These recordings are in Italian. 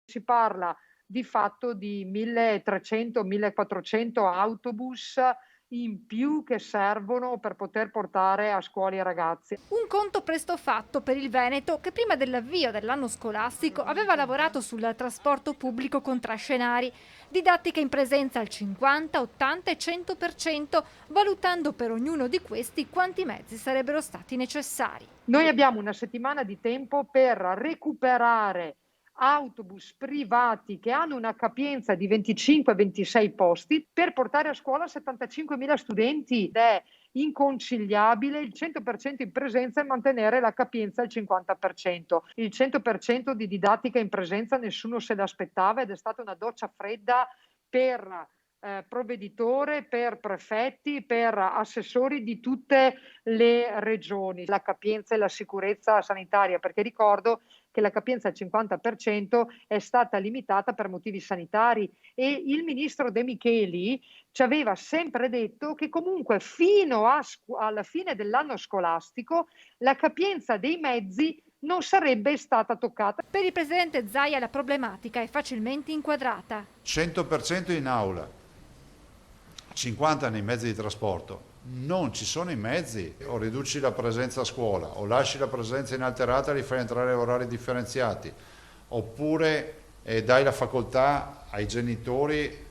Si parla di fatto di 1300, 1400 autobus in più che servono per poter portare a scuola i ragazzi. Un conto presto fatto per il Veneto che prima dell'avvio dell'anno scolastico aveva lavorato sul trasporto pubblico con tre scenari, didattica in presenza al 50, 80 e 100%, valutando per ognuno di questi quanti mezzi sarebbero stati necessari. Noi abbiamo una settimana di tempo per recuperare autobus privati che hanno una capienza di 25-26 posti per portare a scuola 75.000 studenti ed è inconciliabile il 100% in presenza e mantenere la capienza al 50%. Il 100% di didattica in presenza nessuno se l'aspettava ed è stata una doccia fredda per provveditore, per prefetti, per assessori di tutte le regioni, la capienza e la sicurezza sanitaria, perché ricordo che la capienza al 50% è stata limitata per motivi sanitari e il ministro De Micheli ci aveva sempre detto che comunque fino alla fine dell'anno scolastico la capienza dei mezzi non sarebbe stata toccata. Per il presidente Zaia la problematica è facilmente inquadrata. 100% in aula, 50 nei mezzi di trasporto. Non ci sono i mezzi, o riduci la presenza a scuola, o lasci la presenza inalterata e li fai entrare a orari differenziati, oppure dai la facoltà ai genitori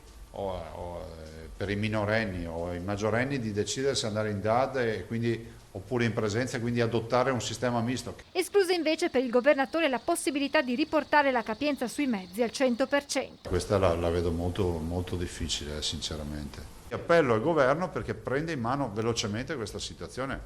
per i minorenni o ai maggiorenni di decidere se andare in DAD e quindi, oppure in presenza e quindi adottare un sistema misto. Esclusa invece per il governatore la possibilità di riportare la capienza sui mezzi al 100%. Questa la vedo molto, molto difficile, sinceramente. Appello al governo perché prenda in mano velocemente questa situazione.